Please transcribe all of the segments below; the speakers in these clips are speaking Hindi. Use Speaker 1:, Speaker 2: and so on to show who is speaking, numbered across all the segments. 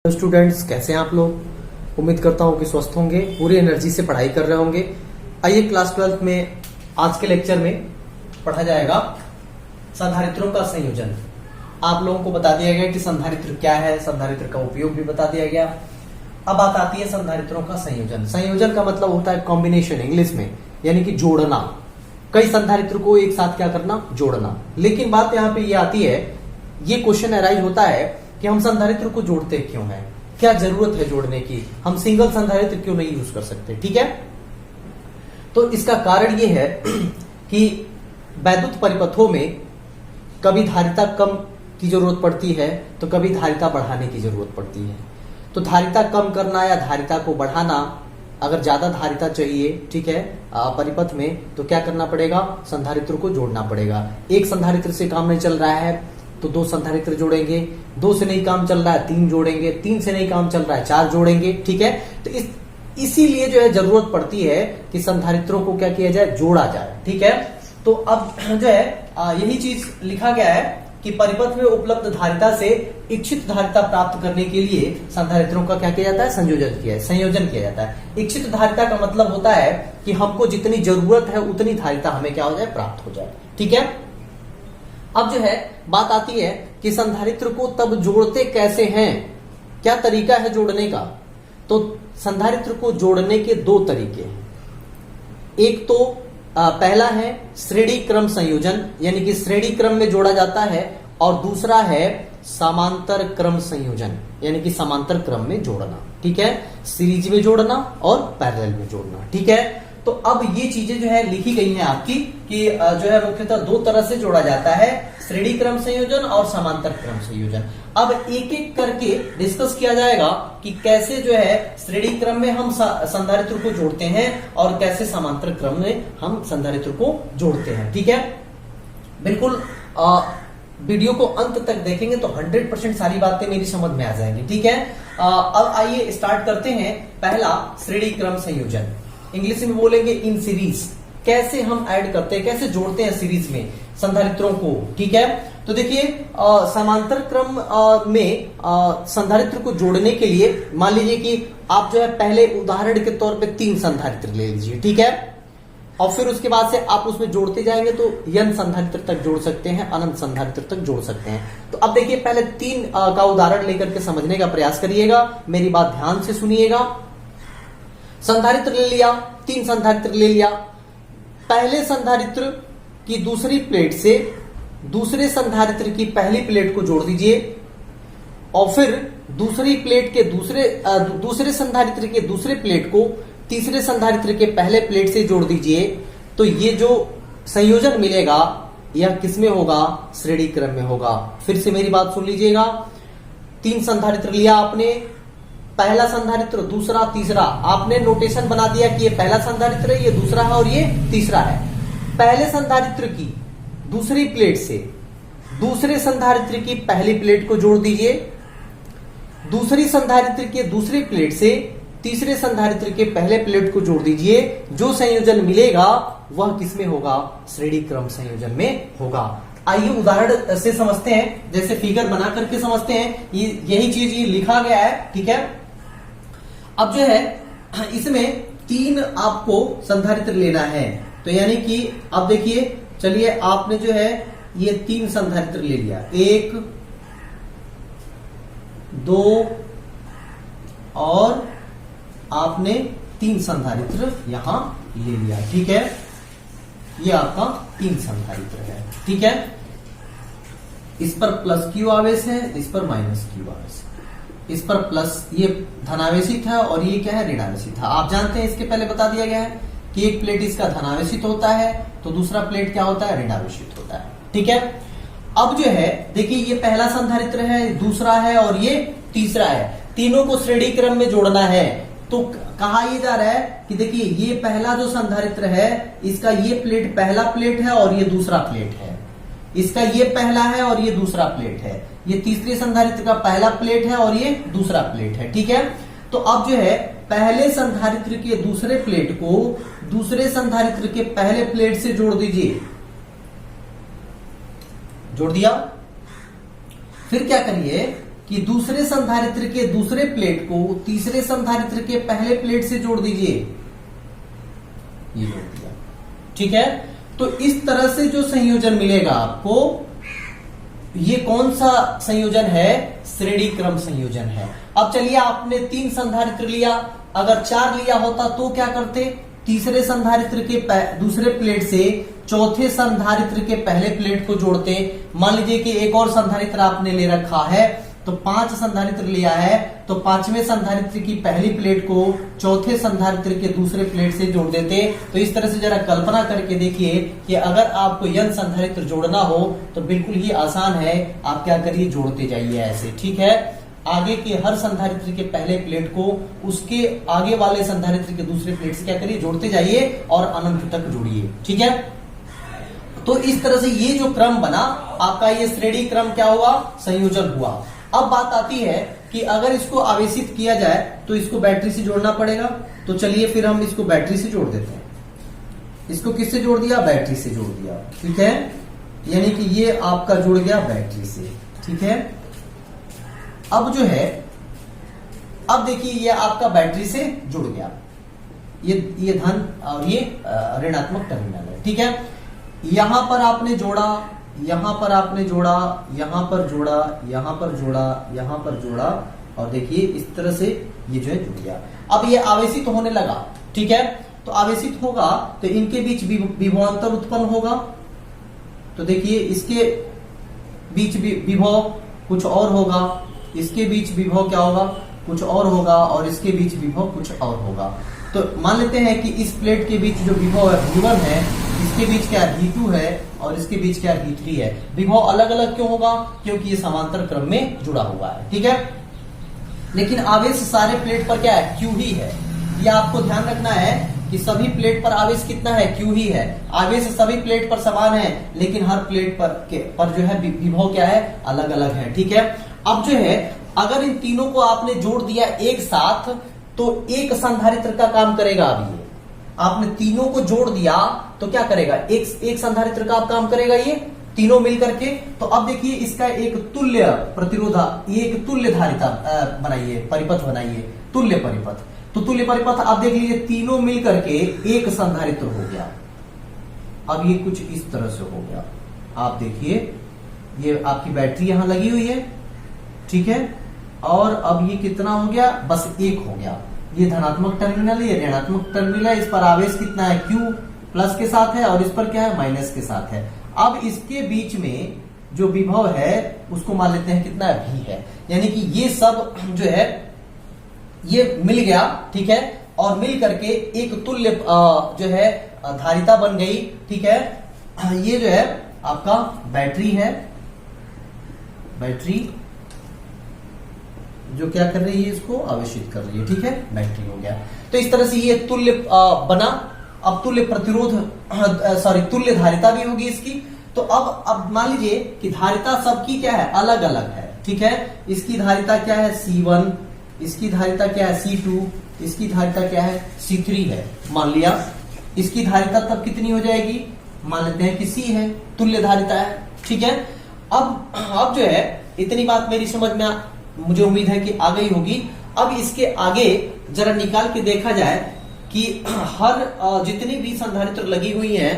Speaker 1: स्टूडेंट्स, कैसे हैं आप लोग। उम्मीद करता हूं कि स्वस्थ होंगे, पूरी एनर्जी से पढ़ाई कर रहे होंगे। आइए क्लास 12 में आज के लेक्चर में पढ़ा जाएगा संधारित्रों का संयोजन। आप लोगों को बता दिया गया कि संधारित्र क्या है, संधारित्र का उपयोग भी बता दिया गया। अब बात आती है संधारित्रों का संयोजन। संयोजन का मतलब होता है कॉम्बिनेशन इंग्लिश में, यानी कि जोड़ना। कई संधारित्र को एक साथ क्या करना, जोड़ना। लेकिन बात यहाँ पे ये आती है, ये क्वेश्चन अराइज होता है कि हम संधारित्र को जोड़ते क्यों हैं, क्या जरूरत है जोड़ने की, हम सिंगल संधारित्र क्यों नहीं यूज कर सकते। ठीक है, तो इसका कारण ये है कि वैद्युत परिपथों में कभी धारिता कम की जरूरत पड़ती है तो कभी धारिता बढ़ाने की जरूरत पड़ती है। तो धारिता कम करना या धारिता को बढ़ाना, अगर ज्यादा धारिता चाहिए, ठीक है, परिपथ में, तो क्या करना पड़ेगा, संधारित्र को जोड़ना पड़ेगा। एक संधारित्र से काम नहीं चल रहा है तो दो संधारित्र जोड़ेंगे, दो से नहीं काम चल रहा है तीन जोड़ेंगे, तीन से नहीं काम चल रहा है चार जोड़ेंगे। ठीक है, तो इसीलिए जो है जरूरत पड़ती है कि संधारित्रों को क्या किया जाए, जोड़ा जाए। ठीक है, तो अब जो है यही चीज लिखा गया है कि परिपथ में उपलब्ध धारिता से इच्छित धारिता प्राप्त करने के लिए संधारित्रों का क्या किया जाता है, संयोजन किया जाता है। इच्छित धारिता का मतलब होता है कि हमको जितनी जरूरत है उतनी धारिता हमें क्या हो जाए, प्राप्त हो जाए। ठीक है, अब जो है बात आती है कि संधारित्र को तब जोड़ते कैसे हैं, क्या तरीका है जोड़ने का। तो संधारित्र को जोड़ने के दो तरीके हैं। एक तो पहला है श्रेणी क्रम संयोजन, यानी कि श्रेणी क्रम में जोड़ा जाता है, और दूसरा है समांतर क्रम संयोजन, यानी कि समांतर क्रम में जोड़ना। ठीक है, सीरीज में जोड़ना और पैरेलल में जोड़ना। ठीक है, तो अब ये चीजें जो है लिखी गई हैं आपकी कि जो है मुख्यतः दो तरह से जोड़ा जाता है, श्रेणी क्रम संयोजन और समांतर क्रम संयोजन। अब एक एक करके डिस्कस किया जाएगा कि कैसे जो है श्रेणी क्रम में हम संधारित्र को जोड़ते हैं और कैसे समांतर क्रम में हम संधारित्र को जोड़ते हैं। ठीक है, बिल्कुल वीडियो को अंत तक देखेंगे तो 100% सारी बातें मेरी समझ में आ जाएंगी। ठीक है, अब आइए स्टार्ट करते हैं। पहला श्रेणी क्रम संयोजन, इंग्लिश में बोलेंगे इन सीरीज। कैसे हम ऐड करते हैं, कैसे जोड़ते हैं सीरीज में संधारित्रों को। ठीक है, तो देखिए समांतर क्रम में संधारित्र को जोड़ने के लिए मान लीजिए कि आप जो है पहले उदाहरण के तौर पे 3 संधारित्र ले लीजिए। ठीक है, और फिर उसके बाद से आप उसमें जोड़ते जाएंगे तो n संधारित्र तक जोड़ सकते हैं, अनंत संधारित्र तक जोड़ सकते हैं। तो अब देखिए पहले 3 का उदाहरण लेकर के समझने का प्रयास करिएगा, मेरी बात ध्यान से सुनिएगा। संधारित्र ले लिया, 3 संधारित्र ले लिया। पहले संधारित्र की दूसरी प्लेट से दूसरे संधारित्र की पहली प्लेट को जोड़ दीजिए, और फिर दूसरी प्लेट के दूसरे संधारित्र के दूसरे प्लेट को तीसरे संधारित्र के पहले प्लेट से जोड़ दीजिए। तो ये जो संयोजन मिलेगा यह किसमें होगा, श्रेणी क्रम में होगा। फिर से मेरी बात सुन लीजिएगा। 3 संधारित्र लिया आपने, पहला संधारित्र, दूसरा, तीसरा। आपने नोटेशन बना दिया कि ये पहला संधारित्र है, ये दूसरा है और ये तीसरा है। पहले संधारित्र की दूसरी प्लेट से दूसरे संधारित्र की पहली प्लेट को जोड़ दीजिए, दूसरी संधारित्र के दूसरी प्लेट से तीसरे संधारित्र के पहले प्लेट को जोड़ दीजिए। जो संयोजन मिलेगा वह किसमें होगा, श्रेणी क्रम संयोजन में होगा। आइए उदाहरण से समझते हैं, जैसे फिगर बना करके समझते हैं। यही चीज ये लिखा गया है। ठीक है, अब जो है इसमें 3 आपको संधारित्र लेना है। तो यानी कि अब देखिए, चलिए आपने जो है ये 3 संधारित्र ले लिया, 1 2 और आपने 3 संधारित्र यहां ले लिया। ठीक है, ये आपका 3 संधारित्र है। ठीक है, इस पर प्लस क्यू आवेश है, इस पर माइनस क्यू आवेश है। इस पर प्लस, ये धनावेशित है और ये क्या है, ऋणावेशित है। आप जानते हैं इसके पहले बता दिया गया है कि एक प्लेट इसका धनावेशित होता है तो दूसरा प्लेट क्या होता है, ऋणावेशित होता है। ठीक है, अब जो है देखिए ये पहला संधारित्र है, दूसरा है और ये तीसरा है। तीनों को श्रेणी क्रम में जोड़ना है। तो कहा ये जा रहा है कि देखिए ये पहला जो संधारित्र है इसका ये प्लेट पहला प्लेट है और ये दूसरा प्लेट है, इसका ये पहला है और ये दूसरा प्लेट है, ये तीसरे संधारित्र का पहला प्लेट है और ये दूसरा प्लेट है। ठीक है, तो अब जो है पहले संधारित्र के दूसरे प्लेट को दूसरे संधारित्र के पहले प्लेट से जोड़ दीजिए। जोड़ दिया। फिर क्या करिए कि कि दूसरे संधारित्र के दूसरे प्लेट को तीसरे संधारित्र के पहले प्लेट से जोड़ दीजिए, ये जोड़ दिया। ठीक है, तो इस तरह से जो संयोजन मिलेगा आपको, ये कौन सा संयोजन है? श्रेणी क्रम संयोजन है। अब चलिए, आपने 3 संधारित्र लिया, अगर 4 लिया होता तो क्या करते? तीसरे संधारित्र के दूसरे प्लेट से चौथे संधारित्र के पहले प्लेट को जोड़ते। मान लीजिए कि एक और संधारित्र आपने ले रखा है, तो 5 संधारित्र लिया है, तो 5वें संधारित्र की पहली प्लेट को चौथे संधारित्र के दूसरे प्लेट से जोड़ देते। तो इस तरह से जरा कल्पना करके देखिए कि अगर आपको n संधारित्र जोड़ना हो तो बिल्कुल ही आसान है। आप क्या करिए, जोड़ते जाइए ऐसे। ठीक है, आगे के हर संधारित्र के पहले प्लेट को उसके आगे वाले संधारित्र के दूसरे प्लेट से क्या करिए, जोड़ते जाइए और अनंत तक जोड़िए। ठीक है, तो इस तरह से ये जो क्रम बना आपका, ये श्रेणी क्रम क्या हुआ? संयोजन हुआ। अब बात आती है कि अगर इसको आवेशित किया जाए तो इसको बैटरी से जोड़ना पड़ेगा। तो चलिए फिर हम इसको बैटरी से जोड़ देते हैं। इसको किससे जोड़ दिया? बैटरी से जोड़ दिया। ठीक है, यानी कि ये आपका जुड़ गया बैटरी से। ठीक है, अब जो है, अब देखिए ये आपका बैटरी से जुड़ गया, ये धन और ये ऋणात्मक टर्मिनल है। ठीक है, यहां पर आपने जोड़ा, यहां पर आपने जोड़ा, यहां पर जोड़ा, यहां पर जोड़ा, यहां पर जोड़ा, और देखिए इस तरह से ये जो है जुड़ गया। अब ये आवेशित होने लगा। ठीक है, तो आवेशित होगा तो इनके बीच विभवांतर उत्पन्न होगा। तो देखिए इसके बीच विभव कुछ और होगा, इसके बीच विभव क्या होगा? कुछ और होगा, और इसके बीच विभव कुछ और होगा। तो मान लेते हैं कि इस प्लेट के बीच जो विभव है V1 है, इसके बीच क्या V2 है, और इसके बीच क्या V3 है। विभव अलग अलग क्यों होगा? क्योंकि ये समांतर क्रम में जुड़ा हुआ है। ठीक है, लेकिन आवेश सारे प्लेट पर क्या है? Q ही है। ये आपको ध्यान रखना है कि सभी प्लेट पर आवेश कितना है? Q ही है। आवेश सभी प्लेट पर समान है, लेकिन हर प्लेट पर जो है विभव क्या है? अलग अलग है। ठीक है, अब जो है, अगर इन तीनों को आपने जोड़ दिया एक साथ तो एक संधारित्र का काम करेगा। अब ये आपने तीनों को जोड़ दिया तो क्या करेगा? एक संधारित्र का काम करेगा ये तीनों मिलकर के। तो अब देखिए इसका एक तुल्य प्रतिरोधा, एक तुल्य धारिता बनाइए, परिपथ बनाइए, तुल्य परिपथ। तो तुल्य परिपथ आप देख लीजिए, तीनों मिलकर के एक संधारित्र हो गया। अब ये कुछ इस तरह से हो गया। आप देखिए ये आपकी बैटरी यहां लगी हुई है। ठीक है, और अब ये कितना हो गया? बस एक हो गया। ये धनात्मक टर्मिनल है, ये ऋणात्मक टर्मिनल है। इस पर आवेश कितना है? Q प्लस के साथ है, और इस पर क्या है? माइनस के साथ है। अब इसके बीच में जो विभव है उसको मान लेते हैं कितना है? V है। यानी कि ये सब जो है ये मिल गया। ठीक है, और मिल करके एक तुल्य जो है धारिता बन गई। ठीक है, ये जो है आपका बैटरी है, बैटरी जो क्या कर रही है? इसको आवेशित कर रही है। ठीक है, बैटरी हो गया। तो इस तरह से ये तुल्य बना। अब तुल्य प्रतिरोध, तुल्य धारिता भी होगी इसकी। तो अब मान लीजिए कि धारिता सबकी क्या है? अलग अलग है। ठीक है, इसकी धारिता क्या है? C1, इसकी धारिता क्या है? C2, इसकी धारिता क्या है? C3 है। मान लिया इसकी धारिता तब कितनी हो जाएगी? मान लेते हैं कि C है, तुल्य धारिता है। ठीक है, अब जो है इतनी बात मेरी समझ में मुझे उम्मीद है कि आ गई होगी। अब इसके आगे जरा निकाल के देखा जाए कि हर जितनी भी संधारित्र लगी हुई हैं,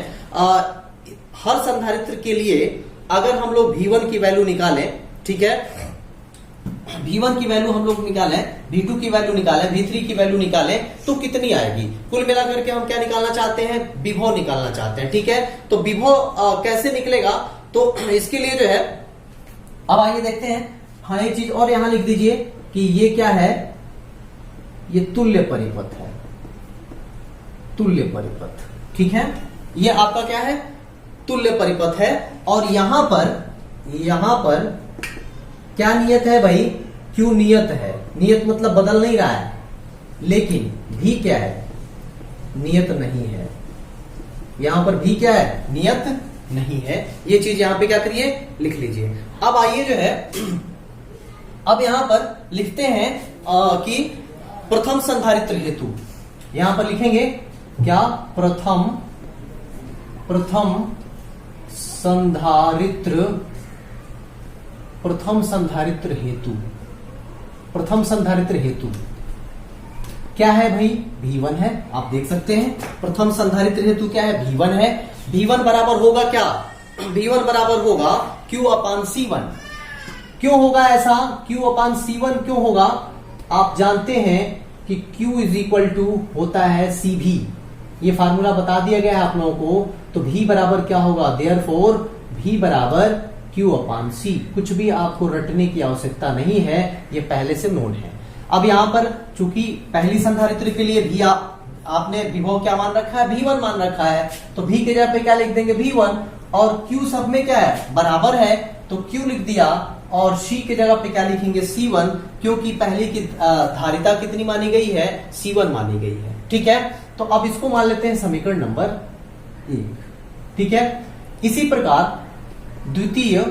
Speaker 1: हर संधारित्र के लिए अगर हम लोग V1 की वैल्यू निकालें, ठीक है, V1 की वैल्यू हम लोग निकालें, V2 की वैल्यू निकालें, V3 की वैल्यू निकालें, तो कितनी आएगी? कुल मिलाकर के हम क्या निकालना चाहते हैं? विभव निकालना चाहते हैं। ठीक है, तो विभव कैसे निकलेगा? तो इसके लिए जो है, अब आइए देखते हैं। हाँ, एक चीज और यहां लिख दीजिए कि ये क्या है? ये तुल्य परिपथ है, तुल्य परिपथ। ठीक है, ये आपका क्या है? तुल्य परिपथ है। और यहां पर क्या नियत है भाई? Q नियत है। नियत मतलब बदल नहीं रहा है, लेकिन V क्या है? नियत नहीं है। यहां पर V क्या है? नियत नहीं है। ये चीज यहां पे क्या करिए? लिख लीजिए। अब आइए जो है, अब यहां पर लिखते हैं कि प्रथम संधारित्र हेतु, यहां पर लिखेंगे क्या? प्रथम संधारित्र हेतु। प्रथम संधारित्र हेतु क्या है भाई, V1 है। आप देख सकते हैं प्रथम संधारित्र हेतु क्या है, V1 है। V1 बराबर होगा क्या, V1 बराबर होगा Q/C1। क्यों होगा ऐसा, Q/C1 क्यों होगा, आप जानते हैं कि Q इज इक्वल टू होता है CV। ये फार्मूला बता दिया गया है आप लोगों को। तो V बराबर क्या होगा, देयरफॉर V बराबर Q/C। कुछ भी आपको रटने की आवश्यकता नहीं है, ये पहले से नोन है। अब यहां पर चूंकि पहली संधारित्र के लिए भी आपने विभव क्या मान रखा है, V1 मान रखा है, तो V के जगह पे क्या लिख देंगे, V1। और Q सब में क्या है, बराबर है, तो Q लिख दिया। और C के जगह पे क्या लिखेंगे, C1, क्योंकि पहली की धारिता कितनी मानी गई है, C1 मानी गई है। ठीक है, तो अब इसको मान लेते हैं समीकरण नंबर 1। ठीक है, इसी प्रकार द्वितीय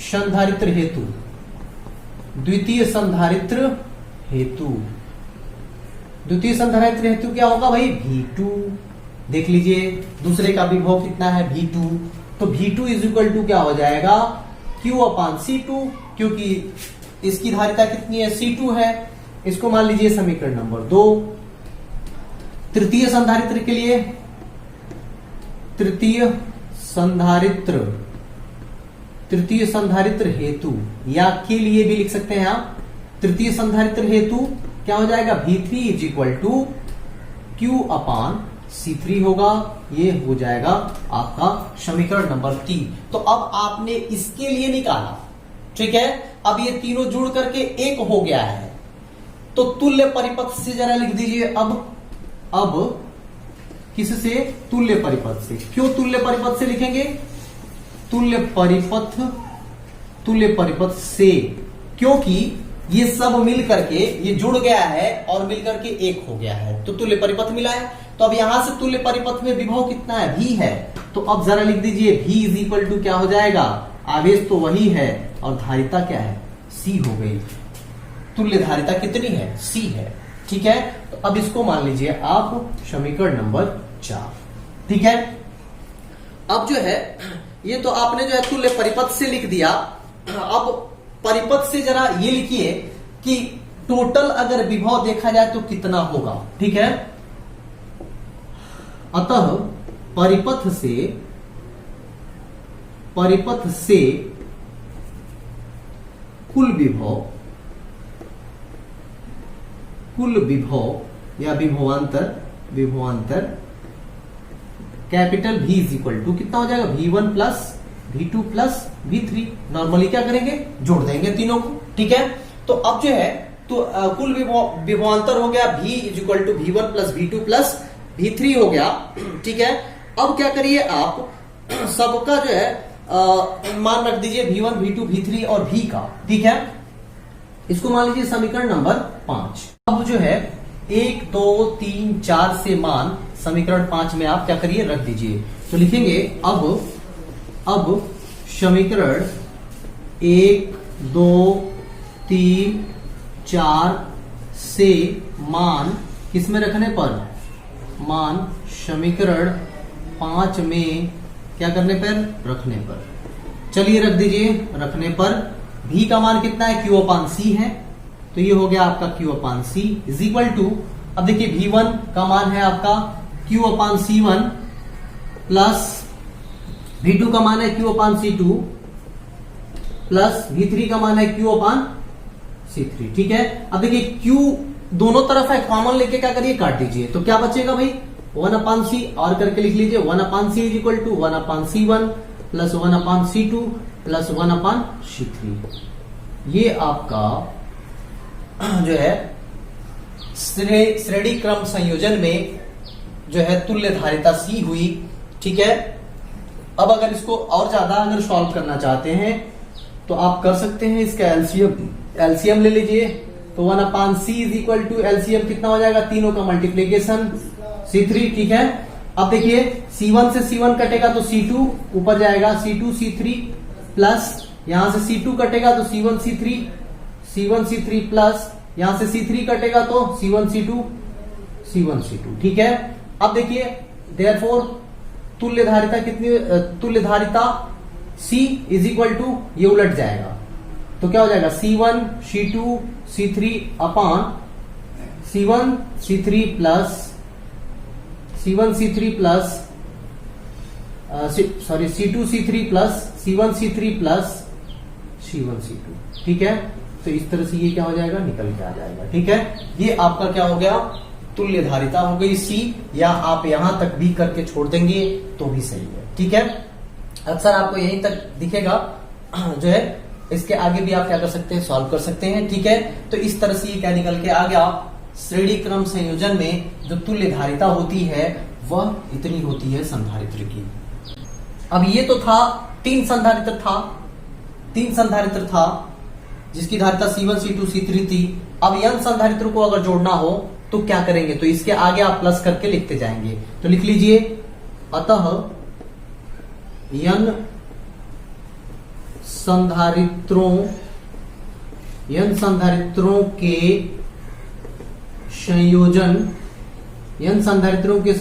Speaker 1: संधारित्र हेतु, द्वितीय संधारित्र हेतु क्या होगा भाई, V2। देख लीजिए दूसरे का विभव कितना है, V2। तो V2 इज इक्वल टू क्या हो जाएगा, Q/C2, क्योंकि इसकी धारिता कितनी है, C2 है। इसको मान लीजिए समीकरण नंबर 2। तृतीय संधारित्र के लिए, तृतीय संधारित्र हेतु या के लिए भी लिख सकते हैं आप। तृतीय संधारित्र हेतु क्या हो जाएगा, V3 is equal to Q/C3 होगा। ये हो जाएगा आपका समीकरण नंबर 3। तो अब आपने इसके लिए निकाला, ठीक है। अब ये तीनों जुड़ करके एक हो गया है, तो तुल्य परिपथ से जरा लिख दीजिए। अब किससे, तुल्य परिपथ से। क्यों तुल्य परिपथ से लिखेंगे, तुल्य परिपथ से, क्योंकि ये सब मिल करके ये जुड़ गया है और मिल करके एक हो गया है, तो तुल्य परिपथ मिला है। तो अब यहां से तुल्य परिपथ में विभव कितना है, V है। तो अब जरा लिख दीजिए V इज इक्वल टू क्या हो जाएगा, आवेश तो वही है और धारिता क्या है, C हो गई। तुल्य धारिता कितनी है, C है। ठीक है, तो अब इसको मान लीजिए आप समीकरण नंबर 4। ठीक है, अब जो है ये तो आपने जो है तुल्य परिपथ से लिख दिया। अब परिपथ से जरा ये लिखिए कि टोटल अगर विभव देखा जाए तो कितना होगा। ठीक है, अतः परिपथ से कुल विभव या विभवांतर capital V is equal to कितना हो जाएगा, V1 plus V2 plus V3। Normally क्या करेंगे, जोड़ देंगे तीनों को। ठीक है, तो अब जो है तो कुल विभवांतर हो गया V is equal to V1 plus V2 plus V3 हो गया। ठीक है, अब क्या करिए आप सबका जो है मान रख दीजिए V1 V2 V3 और V का। ठीक है, इसको मान लीजिए समीकरण नंबर 5। अब जो है 1 2 3 4 से मान समीकरण 5 में आप क्या करिए, रख दीजिए। तो लिखेंगे अब समीकरण 1 2 3 4 से मान किसमें रखने पर, मान समीकरण 5 में क्या करने पर, रखने पर। चलिए रख दीजिए, रखने पर V का मान कितना है, Q/C है। तो ये हो गया आपका Q/C इज इक्वल टू, अब देखिए V1 का मान है आपका Q/C1 प्लस V2 का मान है Q/C2 प्लस V3 का मान है Q/C3। ठीक है, अब देखिए Q दोनों तरफ है, कॉमन लेके क्या करिए, काट दीजिए। तो क्या बचेगा भाई, 1/C और करके लिख लीजिए। 1/C is equal to 1/C1 plus 1/C2 plus 1/C3। ये आपका जो है श्रेणी क्रम संयोजन में जो है तुल्य धारिता C हुई। ठीक है, अब अगर इसको और ज्यादा अगर सॉल्व करना चाहते हैं तो आप कर सकते हैं, इसका एलसीएम ले लीजिए। तो 1/C is equal to LCM कितना हो जाएगा, तीनों का मल्टीप्लीकेशन C3। ठीक है, अब देखिए C1 से C1 कटेगा तो C2 ऊपर जाएगा, C2 C3 प्लस यहां से C2 कटेगा तो C1 C3 प्लस यहां से C3 कटेगा तो C1 C2। ठीक है, अब देखिए देयरफॉर तुल्य धारिता कितनी, तुल्य धारिता C इज इक्वल टू, ये उलट जाएगा तो क्या हो जाएगा C1 C2 C3 upon C1 C3 plus C1 C3 plus sorry C2 C3 plus C1 C3 plus C1 C2। ठीक है, तो इस तरह से ये क्या हो जाएगा, निकल के आ जाएगा। ठीक है, ये आपका क्या हो गया, तुल्य धारिता हो गई C, या आप यहां तक भी करके छोड़ देंगे तो भी सही है। ठीक है, अक्सर आपको यहीं तक दिखेगा जो है, इसके आगे भी आप क्या कर सकते हैं, सॉल्व कर सकते हैं। ठीक है, तो इस तरह से ये क्या निकल के आ गया, श्रेणी क्रम संयोजन में जो तुल्य धारिता होती है वह इतनी होती है संधारित्र की। अब ये तो था तीन संधारित्र था जिसकी धारिता C1 C2 C3 थी। अब n संधारित्र को अगर जोड़ना हो तो क्या करेंगे, तो इसके आगे आप प्लस करके लिखते जाएंगे। तो लिख लीजिए, अतः n संधारित्रों के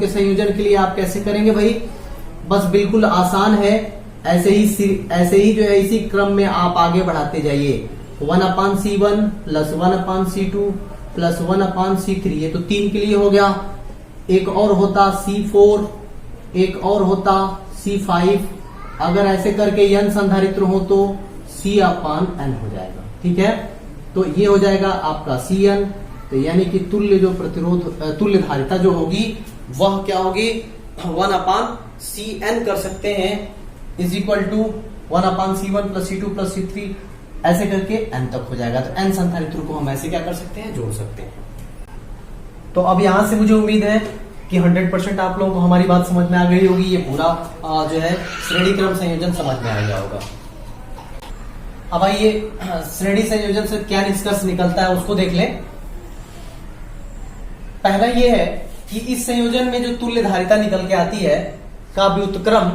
Speaker 1: संयोजन के लिए आप कैसे करेंगे भाई, बस बिल्कुल आसान है, ऐसे ही जो है इसी क्रम में आप आगे बढ़ाते जाइए। 1/C1 plus 1/C2 plus 1/C3, ये तो 3 के लिए हो गया। एक और होता C4, एक और होता C5। अगर ऐसे करके n संधारित्र हो तो C/n हो जाएगा। ठीक है, तो ये हो जाएगा आपका Cn। तो यानी कि तुल्य धारिता जो होगी वह क्या होगी, 1/Cn कर सकते हैं, is equal to 1/C1 plus C2 plus C3, ऐसे करके n तक हो जाएगा। तो n संधारित्र को हम ऐसे क्या कर सकते हैं, जोड़ सकते हैं। तो अब यहां से मुझे उम्मीद है कि 100% आप लोगों को हमारी बात समझ में आ गई होगी। ये पूरा जो है श्रेणी क्रम संयोजन समझ में आ गया होगा। अब आइए श्रेणी संयोजन से क्या निष्कर्ष निकलता है उसको देख लें। पहला ये है कि इस संयोजन में जो तुल्य धारिता निकल के आती है का व्युत्क्रम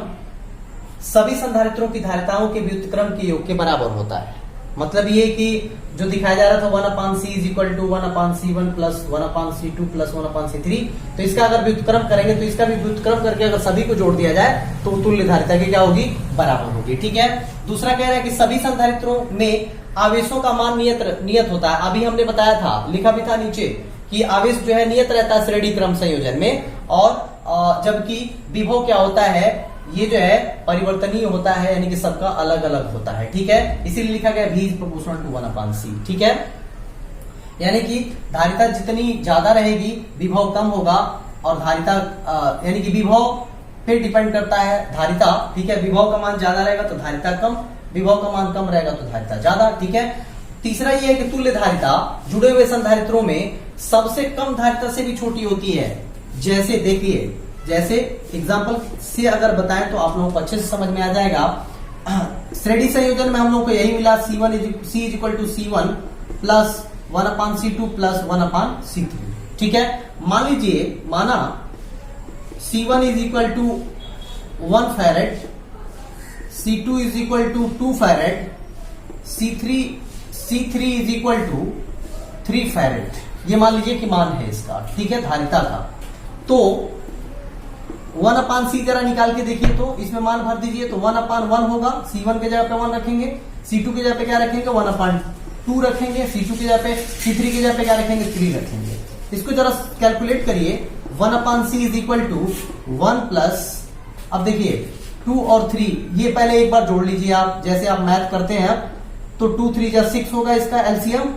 Speaker 1: सभी संधारित्रों की धारिताओं के व्युत्क्रम के योग के बराबर होता है। मतलब ये कि जो दिखाया जा रहा था 1/C is equal to 1/C1 plus 1/C2 plus 1/C3, तो इसका अगर व्युत्क्रम करेंगे तो इसका भी व्युत्क्रम करके अगर सभी को जोड़ दिया जाए तो तुल्य धारिता की क्या होगी, बराबर होगी। ठीक है, दूसरा कह रहा है कि सभी संधारित्रों में आवेशों का मान नियत होता है। अभी हमने बताया था, लिखा भी था नीचे कि आवेश जो है नियत रहता है श्रेणी क्रम संयोजन में, और जबकि विभव क्या होता है, ये जो है परिवर्तनीय होता है, यानी कि सबका अलग अलग होता है। ठीक है, इसीलिए लिखा गया V is proportional to 1/C। ठीक है, यानी कि धारिता जितनी ज्यादा रहेगी विभव कम होगा, और धारिता यानी कि विभव पे डिपेंड करता है धारिता। ठीक है, विभव का मान ज्यादा रहेगा तो धारिता कम, विभव का मान कम रहेगा तो धारिता ज्यादा। ठीक है, तीसरा ये है कि तुल्य धारिता जुड़े हुए संधारित्रों में सबसे कम धारिता से भी छोटी होती है। जैसे देखिए, जैसे एग्जांपल से अगर बताएं तो आप लोगों को अच्छे से समझ में आ जाएगा। श्रेणी संयोजन में हम लोगों को यही मिला, C is equal to C1 plus 1/C2 plus 1/C3। ठीक है, मान लीजिए, माना C1 is equal to 1 farad, C2 is equal to 2 farad, C3 is equal to 3 farad. ये मान लीजिए कि मान है इसका। ठीक है, धारिता का। तो 1/C जरा निकाल के देखिए, तो इसमें मान भर दीजिए, तो 1/1 होगा। C1 के जगह पे 1 रखेंगे, C2 के जगह पे क्या रखेंगे, 1/2 रखेंगे, C2 के जगह पे, C3 के जगह पे क्या रखेंगे, 3 रखेंगे। इसको जरा कैलकुलेट करिए, 1/C is equal to 1 plus, अब देखिए 2 और 3, ये पहले एक बार जोड़ लीजिए आप, जैसे आप मैथ करते हैं अब, तो 2 3 जा 6 होगा इसका एलसीएम,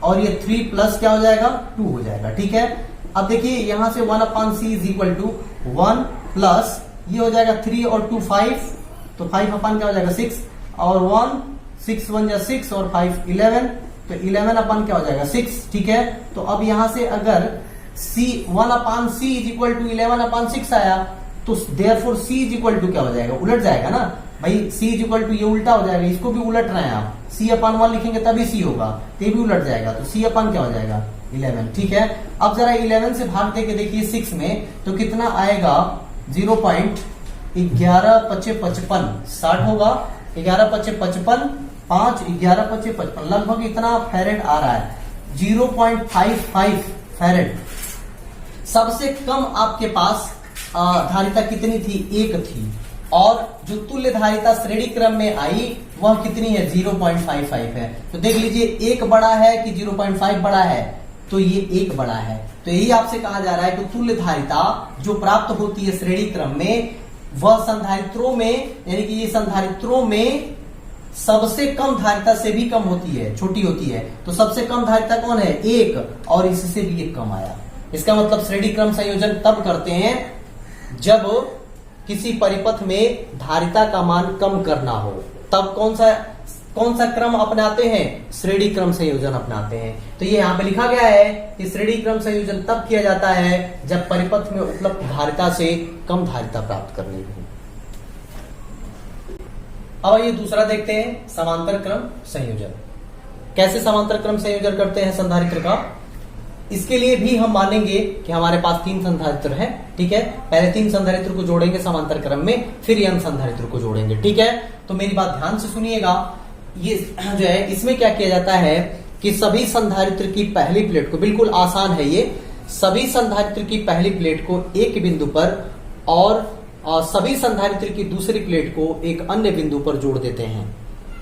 Speaker 1: और ये 3 प्लस क्या हो जाएगा, 2 हो जाएगा। ठीक है, अब देखिए यहां से 1/C is equal to 1 plus ये हो जाएगा 3 और 2 5, तो 5 क्या हो जाएगा 6, और 1 6 1 जा 6 और 5 11, तो 11 क्या हो जाएगा 6। ठीक है, तो अब यहां से अगर 1/C इज इक्वल टू 11/6 आया, तो therefore C is equal to क्या हो जाएगा, उलट जाएगा ना भाई, C इज इक्वल टू ये उल्टा हो जाएगा, इसको भी उलट रहे हैं आप, C/1 लिखेंगे तभी C होगा, तो ये भी उलट जाएगा, तो C/ क्या हो जाएगा 11। ठीक है, अब जरा 11 से भाग देके देखिए 6 में, तो कितना आएगा 0.1155 60 होगा, 11/55 5, 11/55 लगभग इतना फैरेड आ रहा है, 0.55 फैरेड। सबसे कम आपके पास धारिता कितनी थी, 1 थी, और जो तुल्य धारिता श्रेणी क्रम में आई वह कितनी है, 0.55 है। तो देख लीजिए 1 बड़ा है कि 0.5 बड़ा है, तो ये 1 बड़ा है। तो यही आपसे कहा जा रहा है कि तुल्य धारिता जो प्राप्त होती है श्रेणी क्रम में वह संधारित्रों में, यानी कि ये संधारित्रों में सबसे कम धारिता से भी कम होती है, छोटी होती है। तो सबसे कम धारिता कौन है, 1, और इससे भी 1 कम आया। इसका मतलब श्रेणी क्रम संयोजन तब करते हैं जब किसी परिपथ में धारिता का मान कम करना हो, तब कौन सा क्रम अपनाते हैं, श्रेणी क्रम संयोजन अपनाते हैं। तो ये यहाँ पे लिखा गया है कि श्रेणी क्रम संयोजन तब किया जाता है जब परिपथ में उपलब्ध धारिता से कम धारिता प्राप्त करनी हो। अब ये दूसरा देखते हैं, समांतर क्रम संयोजन। कैसे समांतर क्रम संयोजन करते हैं संधारित्र का। इसके लिए भी हम मानेंगे कि हमारे पास 3 संधारित्र हैं, ठीक है। पहले 3 संधारित्र को जोड़ेंगे समांतर क्रम में, फिर n संधारित्र को जोड़ेंगे, ठीक है। तो मेरी बात ध्यान से सुनिएगा। ये जो है इसमें क्या किया जाता है कि सभी संधारित्र की पहली प्लेट को, बिल्कुल आसान है ये, सभी संधारित्र की पहली प्लेट को एक बिंदु पर और सभी संधारित्र की दूसरी प्लेट को एक अन्य बिंदु पर जोड़ देते हैं।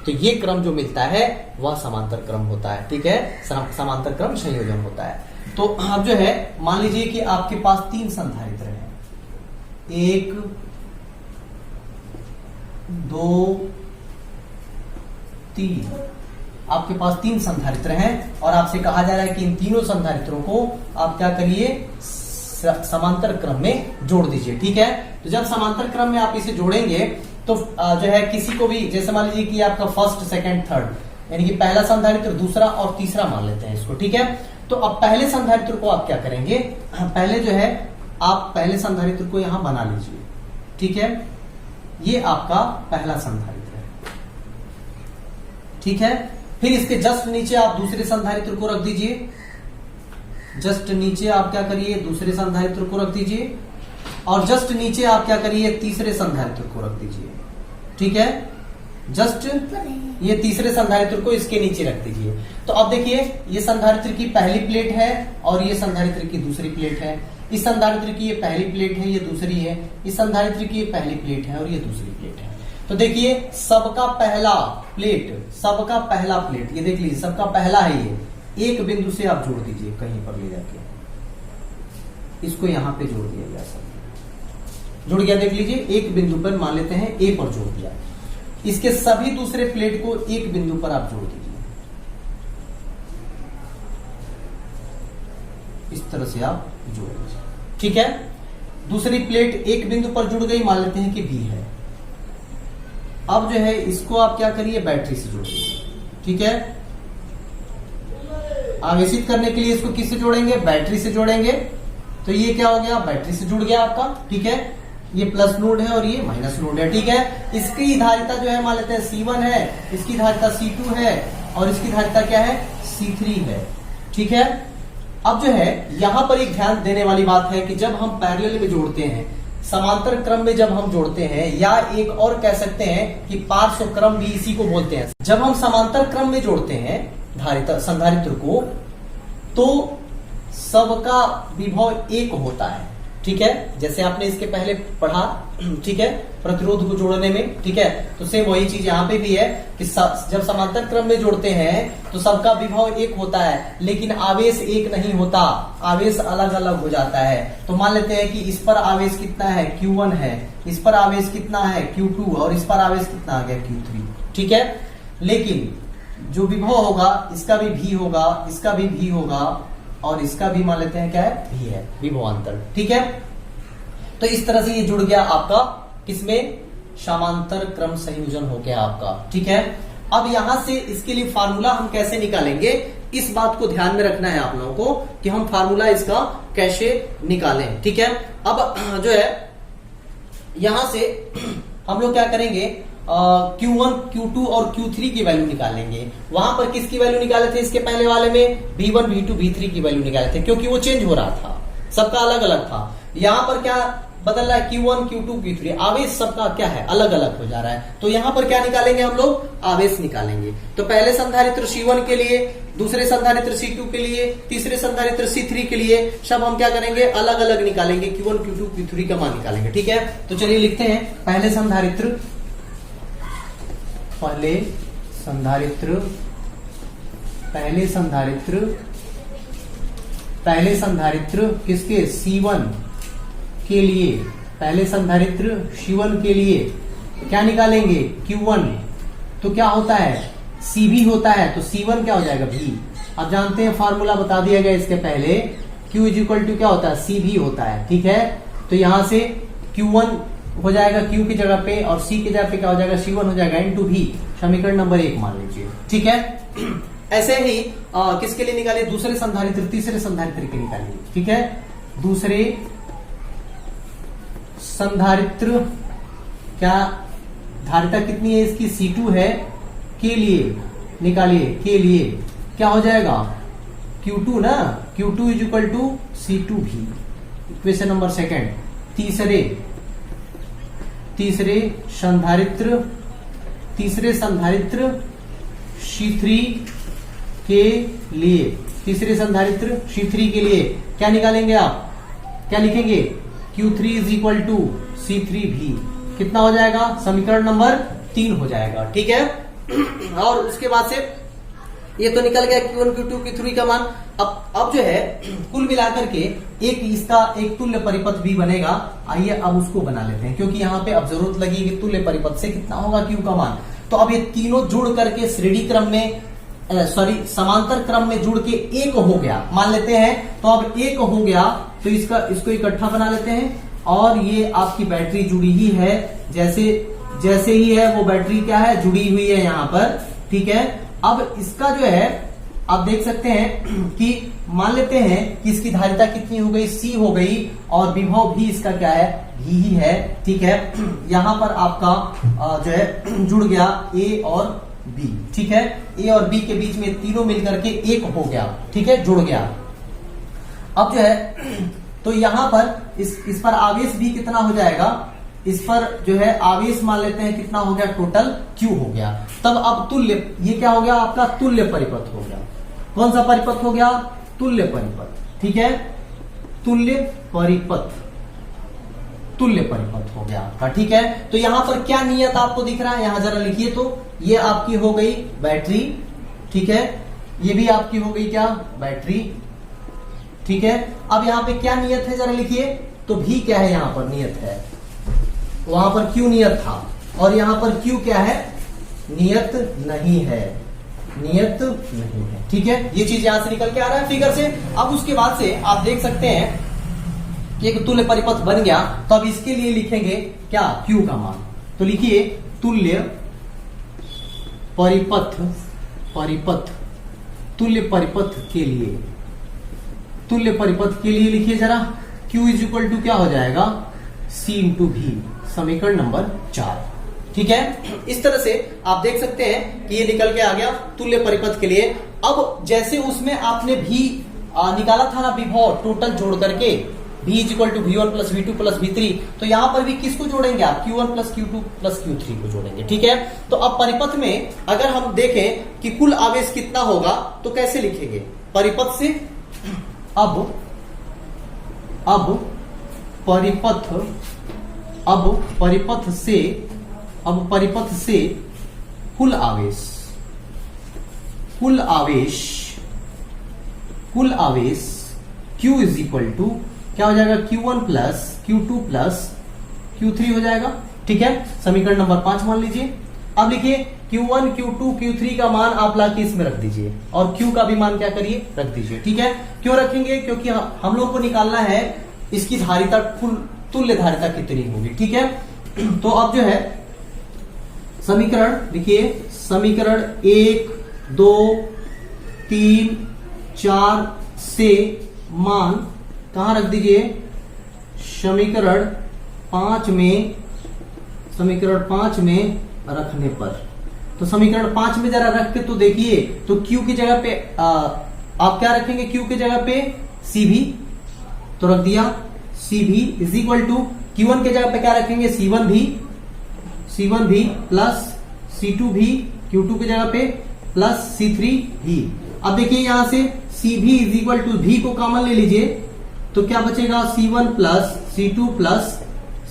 Speaker 1: तो ये क्रम जो मिलता है वह समांतर क्रम होता है, ठीक है, समांतर क्रम संयोजन होता है। तो अब जो है मान लीजिए कि आपके पास 3 संधारित्र हैं, 1, 2, 3। आपके पास 3 संधारित्र हैं और आपसे कहा जा रहा है कि इन तीनों संधारित्रों को आप क्या करिए, समांतर क्रम में जोड़ दीजिए, ठीक है। तो जब समांतर क्रम में आप इसे जोड़ेंगे तो जो है किसी को भी, जैसे मान लीजिए कि आपका फर्स्ट, सेकंड, थर्ड, यानी कि पहला संधारित्र, दूसरा और तीसरा मान लेते हैं इसको, ठीक है। तो अब पहले संधारित्र को आप क्या करेंगे, पहले जो है आप पहले संधारित्र को यहां बना लीजिए, ठीक है। ये आपका पहला संधारित्र है, ठीक है। फिर इसके जस्ट नीचे आप दूसरे संधारित्र को रख दीजिए, जस्ट नीचे आप क्या करिए, दूसरे संधारित्र को रख दीजिए, और जस्ट नीचे आप क्या करिए, तीसरे संधारित्र को रख दीजिए, ठीक है। जस्ट ये तीसरे संधारित्र को इसके नीचे रख दीजिए। तो अब देखिए ये संधारित्र की पहली प्लेट है और ये संधारित्र की दूसरी प्लेट है। इस संधारित्र की ये पहली प्लेट है, ये दूसरी है। इस संधारित्र की ये पहली प्लेट है और ये दूसरी प्लेट है। तो देखिए सबका पहला प्लेट, सबका पहला प्लेट, ये देख लीजिए सबका पहला है, ये एक बिंदु से आप जोड़ दीजिए कहीं पर ले जाके, इसको यहां पे जोड़ दिया गया, सब जुड़ गया। देख लीजिए एक बिंदु पर मान लेते हैं ए पर जोड़ दिया। इसके सभी दूसरे प्लेट को एक बिंदु पर आप जोड़ दीजिए, इस तरह से आप जोड़ दीजिए, ठीक है। दूसरी प्लेट एक बिंदु पर जुड़ गई, मान लेते हैं कि बी है। अब जो है इसको आप क्या करिए, बैटरी से जोड़ दीजिए, ठीक है। आवेशित करने के लिए इसको किससे जोड़ेंगे, बैटरी से जोड़ेंगे। तो ये क्या हो गया, बैटरी से जुड़ गया आपका, ठीक है। ये प्लस नोड है और ये माइनस नोड है, ठीक है। इसकी धारिता जो है मान लेते हैं C1 है, इसकी धारिता C2 है और इसकी धारिता क्या है, C3 है, ठीक है। अब जो है यहां पर एक ध्यान देने वाली बात है कि जब हम पैरेलल में जोड़ते हैं, समांतर क्रम में जब हम जोड़ते हैं, या एक और कह सकते हैं कि पार्श्व क्रम भी इसी को बोलते हैं। जब हम समांतर क्रम में जोड़ते हैं धारिता संधारित्र को, तो सबका विभव एक होता है, ठीक है। जैसे आपने इसके पहले पढ़ा, ठीक है, प्रतिरोध को जोड़ने में, ठीक है। तो सेम वही चीज यहाँ पे भी है कि जब समांतर क्रम में जोड़ते हैं तो सबका विभव एक होता है, लेकिन आवेश एक नहीं होता, आवेश अलग अलग हो जाता है। तो मान लेते हैं कि इस पर आवेश कितना है, Q1 है, इस पर आवेश कितना है, Q2, और इस पर आवेश कितना आ गया, Q3, ठीक है। लेकिन जो विभव होगा इसका भी V होगा, इसका भी V होगा, और इसका भी मान लेते हैं क्या है, V है, विभवांतर, ठीक है। तो इस तरह से ये जुड़ गया आपका किसमें, समांतर क्रम संयोजन हो गया आपका, ठीक है। अब यहां से इसके लिए फार्मूला हम कैसे निकालेंगे, इस बात को ध्यान में रखना है आप लोगों को कि हम फार्मूला इसका कैसे निकालें, ठीक है। अब जो है यहां से हम लोग क्या करेंगे, Q1, Q2 और Q3 की वैल्यू निकालेंगे। वहां पर किसकी वैल्यू निकाले थे, इसके पहले वाले में V1, V2, V3 की वैल्यू निकाले थे, क्योंकि वो चेंज हो रहा था, सबका अलग अलग था। यहां पर क्या बदल रहा है, Q1 Q2 Q3, आवेश सबका क्या है, अलग अलग हो जा रहा है। तो यहां पर क्या निकालेंगे हम लोग, आवेश निकालेंगे। तो पहले संधारित्र C1 के लिए, दूसरे संधारित्र C2 के लिए, तीसरे संधारित्र C3 के लिए सब हम क्या करेंगे, अलग अलग निकालेंगे, Q1 Q2 Q3 का मान निकालेंगे। ठीक है, तो चलिए लिखते हैं पहले संधारित्र किसके, C1 के लिए, पहले संधारित्र C1 के लिए क्या निकालेंगे, Q1, तो क्या होता है, CV होता है, तो C1 क्या हो जाएगा, V। अब जानते हैं फॉर्मूला बता दिया गया इसके पहले, Q इज इक्वल टू क्या होता है, CV होता है। ठीक है, तो यहां से Q1 हो जाएगा Q की जगह पे, और C की जगह पे क्या हो जाएगा, C1 हो जाएगा इंटू V, समीकरण नंबर 1 मान लीजिए। ठीक है, ऐसे ही किसके लिए निकालिए, दूसरे संधारित्र, तीसरे संधारित्र के निकालिए। ठीक है, दूसरे संधारित्र, क्या धारिता कितनी है इसकी, C2 है, के लिए निकालिए, के लिए क्या हो जाएगा, Q2 ना, Q2 is equal to C2V, equation number 2। तीसरे संधारित्र C3 के लिए, तीसरे संधारित्र C3 के लिए क्या निकालेंगे आप, क्या लिखेंगे, Q3 is equal to C3V, कितना हो जाएगा, समीकरण नंबर 3 हो जाएगा। ठीक है, और उसके बाद से ये तो निकल गया Q1 Q2 Q3 का मान। अब जो है कुल मिलाकर के इसका एक तुल्य परिपथ भी बनेगा। आइए अब उसको बना लेते हैं, क्योंकि यहाँ पे अब जरूरत लगी कि तुल्य परिपथ से कितना होगा Q का मान। तो अब ये तीनों जुड़ करके श्रेणी क्रम में, समांतर क्रम में जुड़ के एक हो गया मान लेते हैं। तो अब एक हो गया तो इसको इकट्ठा बना लेते हैं, और ये आपकी बैटरी जुड़ी ही है, जैसे ही है वो बैटरी क्या है, जुड़ी हुई है यहाँ पर। ठीक है, अब इसका जो है आप देख सकते हैं कि मान लेते हैं कि इसकी धारिता कितनी हो गई, C हो गई, और विभव भी इसका क्या है, V ही है। ठीक है, यहां पर आपका जो है जुड़ गया A और B। ठीक है, A और B के बीच में तीनों मिलकर के एक हो गया। ठीक है, जुड़ गया। अब जो है तो यहां पर इस पर आवेश भी कितना हो जाएगा, इस पर जो है आवेश मान लेते हैं कितना हो गया, टोटल Q हो गया। तब अब तुल्य, ये क्या हो गया आपका, तुल्य परिपथ हो गया। कौन सा परिपथ हो गया, तुल्य परिपथ। ठीक है, तुल्य परिपथ हो गया आपका। ठीक है, तो यहां पर क्या नियत आपको दिख रहा है, यहां जरा लिखिए। तो ये आपकी हो गई बैटरी। ठीक है, ये भी आपकी हो गई क्या, बैटरी। ठीक है, अब यहां पे क्या नियत है जरा लिखिए। तो भी क्या है, यहां पर नियत है, वहां पर Q नियत था, और यहां पर Q क्या है, नियत नहीं है, नियत नहीं है। ठीक है, ये चीज यहां से निकल के आ रहा है फिगर से। अब उसके बाद से आप देख सकते हैं कि एक तुल्य परिपथ बन गया। तो अब इसके लिए लिखेंगे क्या, Q का मान। तो लिखिए तुल्य परिपथ, तुल्य परिपथ के लिए, तुल्य परिपथ के लिए लिखिए जरा, Q इज इक्वल टू क्या हो जाएगा, C इंटू V, समीकरण नंबर 4। ठीक है, इस तरह से आप देख सकते हैं कि ये निकल के आ गया तुल्य परिपथ के लिए। अब जैसे उसमें आपने भी निकाला था ना विभव, टोटल जोड़ करके V is equal to V1 plus V2 plus V3, तो यहां पर भी किसको जोड़ेंगे आप, Q1 plus Q2 plus Q3 को जोड़ेंगे। ठीक है, तो अब परिपथ में अगर हम देखें कि कुल आवेश कितना होगा तो कैसे लिखेंगे, परिपथ से। अब परिपथ से कुल आवेश Q इज इक्वल टू क्या हो जाएगा, Q1 plus Q2 plus Q3 हो जाएगा। ठीक है, समीकरण नंबर 5 मान लीजिए। अब लिखिए Q1 Q2 Q3 का मान आप लाके इसमें रख दीजिए, और Q का भी मान क्या करिए, रख दीजिए। ठीक है, क्यों रखेंगे, क्योंकि हम लोग को निकालना है इसकी धारिता, तुल्य धारिता कितनी होगी। ठीक है, तो अब जो है समीकरण लिखिए, समीकरण 1 2 3 4 से मान कहां रख दीजिए, समीकरण 5 में रखने पर। तो समीकरण 5 में जरा रख के तो देखिए, तो Q की जगह पे आप क्या रखेंगे, Q की जगह पे CV, तो रख दिया CV is equal to Q Q1 के जगह पे क्या रखेंगे, C1 भी प्लस C2 भी Q2 की जगह पे प्लस C3 भी। अब देखिए यहां से CV इज इक्वल टू भी को कॉमन ले लीजिए तो क्या बचेगा, C1 plus C2 plus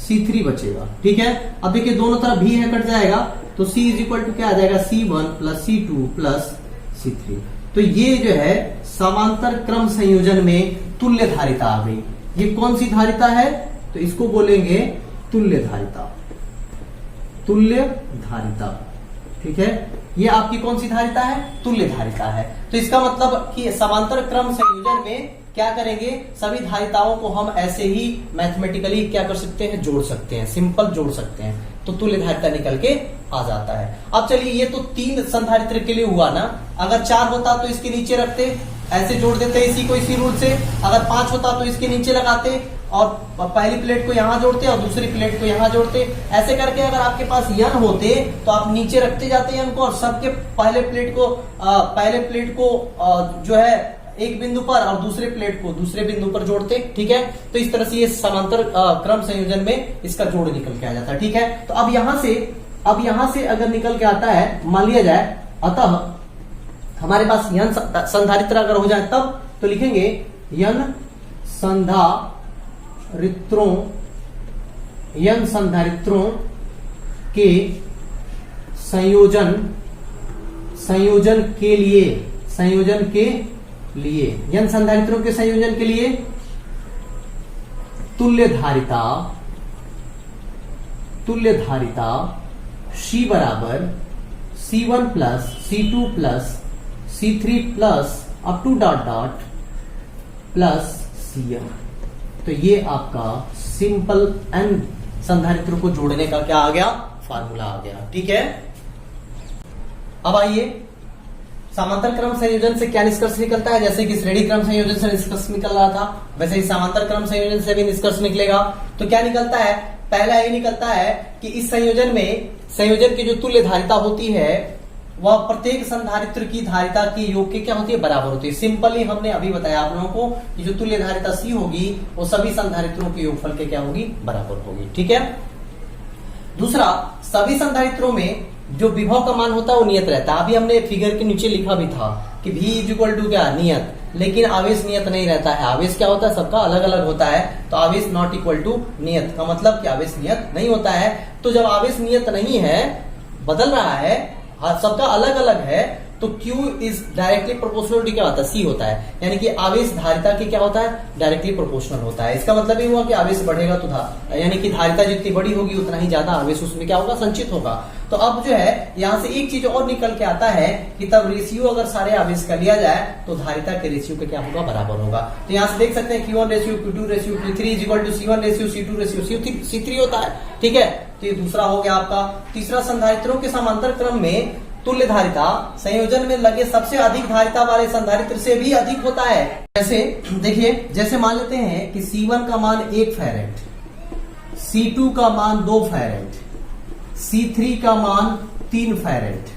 Speaker 1: C3 बचेगा। ठीक है, अब देखिए दोनों तरफ भी है कट जाएगा तो C इज इक्वल टू क्या आ जाएगा, C1 plus C2 plus C3। तो ये जो है समांतर क्रम संयोजन में तुल्य धारिता आ गई। ये कौन सी धारिता है, तो इसको बोलेंगे तुल्य धारिता, तुल्य धारिता। ठीक है, ये आपकी कौन सी धारिता है, तुल्य धारिता है। तो इसका मतलब कि समांतर क्रम संयोजन में क्या करेंगे, सभी धारिताओं को हम ऐसे ही मैथमेटिकली क्या कर सकते हैं, जोड़ सकते हैं, सिंपल जोड़ सकते हैं, तो तुल्य धारिता निकल के आ जाता है। अब चलिए ये तो 3 संधारित्र के लिए हुआ ना, अगर 4 होता तो इसके नीचे रखते, ऐसे जोड़ देते इसी को इसी रूल से। अगर 5 होता तो इसके नीचे लगाते और पहली प्लेट को यहां जोड़ते और दूसरी प्लेट को यहां जोड़ते। ऐसे करके अगर आपके पास यन होते तो आप नीचे रखते जाते यन को और सबके पहले प्लेट को जो है एक बिंदु पर और दूसरे प्लेट को दूसरे बिंदु पर जोड़ते। ठीक है, तो इस तरह से ये समांतर क्रम संयोजन में इसका जोड़ निकल के आ जाता है। ठीक है, तो अब यहां से अगर निकल के आता है, मान लिया जाए, अतः हमारे पास यन संधारित्र अगर हो जाए तब तो लिखेंगे यन संधारित्रों के संयोजन के लिए यन संधारित्रों के संयोजन के लिए तुल्य धारिता C बराबर C1 plus C2 plus C3 plus up to dot dot plus Cn। तो ये आपका सिंपल n संधारित्रों को जोड़ने का क्या आ गया, फार्मूला आ गया। ठीक है, अब आइए समांतर क्रम संयोजन से क्या निष्कर्ष निकलता है। जैसे कि श्रेणी क्रम संयोजन से निष्कर्ष निकल रहा था, वैसे ही समांतर क्रम संयोजन से भी निष्कर्ष निकलेगा। तो क्या निकलता है, पहला ये निकलता है कि इस संयोजन की जो तुल्य धारिता होती है वह प्रत्येक संधारित्र की धारिता के योग के क्या होती है, बराबर होती है। सिंपली हमने अभी बताया आप लोगों को कि जो तुल्य धारिता C होगी वो सभी संधारित्रों के योगफल के क्या होगी, बराबर होगी। ठीक है, दूसरा, सभी संधारित्रों में जो विभव का मान होता है वो नियत रहता है। अभी हमने फिगर के नीचे लिखा भी था कि V इज इक्वल टू क्या, नियत, लेकिन आवेश नियत नहीं रहता है। आवेश क्या होता है, सबका अलग अलग होता है। तो आवेश नॉट इक्वल टू नियत का मतलब कि आवेश नियत नहीं होता है। तो जब आवेश नियत नहीं है, बदल रहा है, सबका अलग अलग है, तो Q is directly proportional to क्या होता है, C होता है। यानी कि आवेश धारिता की क्या होता है, डायरेक्टली प्रोपोर्शनल होता है। इसका मतलब ये हुआ कि आवेश बढ़ेगा तो यानी कि धारिता जितनी बड़ी होगी उतना ही ज्यादा आवेश उसमें क्या होगा, संचित होगा। तो अब जो है यहां से एक चीज और निकल के आता है कि तब रेशियो अगर सारे आवेश का लिया जाए तो धारिता के रेशियो के क्या होगा, बराबर होगा। तो यहां से देख सकते हैं Q1 ratio Q2 ratio Q3 is equal to C1 ratio C2 ratio C3 होता है। ठीक है, तो ये दूसरा हो गया आपका। तीसरा, संधारित्रों के समांतर क्रम में तुल्य धारिता संयोजन में लगे सबसे अधिक धारिता वाले संधारित्र से भी अधिक होता है। जैसे देखिए, जैसे मान लेते हैं कि C1 का मान 1 फैरेड, C2 का मान 2 फैरेड, C3 का मान 3 फैरेड।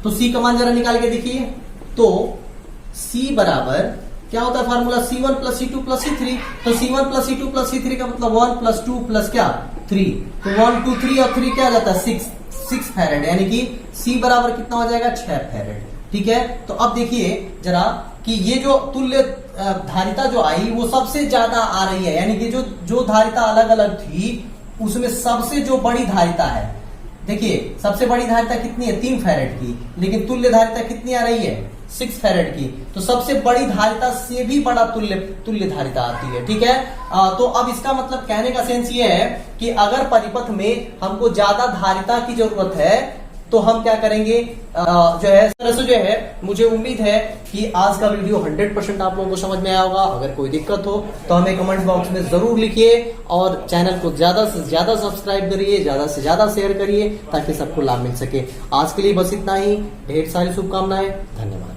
Speaker 1: तो C का मान जरा निकाल के देखिए, तो C बराबर क्या होता है, formula C1 plus C2 plus C3। तो C1 plus C2 plus C3 का मतलब 1 प्लस 2 प्लस क्या, 3। तो 1 2 3 और 3 क्या आ जाता है, 6 फैरेड, यानी कि C बराबर कितना हो जाएगा, 6 फैरेड। ठीक है, तो अब देखिए जरा कि ये जो तुल्य धारिता जो आई वो सबसे ज्यादा आ रही है, यानी कि जो धारिता अलग अलग थी उसमें सबसे जो बड़ी धारिता है, देखिए सबसे बड़ी धारिता कितनी है, 3 फैरेड की, लेकिन तुल्य धारिता कितनी आ रही है, 6 फैरेड की। तो सबसे बड़ी धारिता से भी बड़ा तुल्य धारिता आती है। ठीक है, तो अब इसका मतलब कहने का सेंस ये है कि अगर परिपथ में हमको ज्यादा धारिता की जरूरत है तो हम क्या करेंगे, जो है इस तरह से जो है, मुझे उम्मीद है कि आज का वीडियो 100% आप लोगों को समझ में आया होगा। अगर कोई दिक्कत हो तो हमें कमेंट बॉक्स में जरूर लिखिए और चैनल को ज्यादा से ज्यादा सब्सक्राइब करिए, ज्यादा से ज्यादा शेयर करिए ताकि सबको लाभ मिल सके। आज के लिए बस इतना ही, ढेर सारी शुभकामनाएं, धन्यवाद।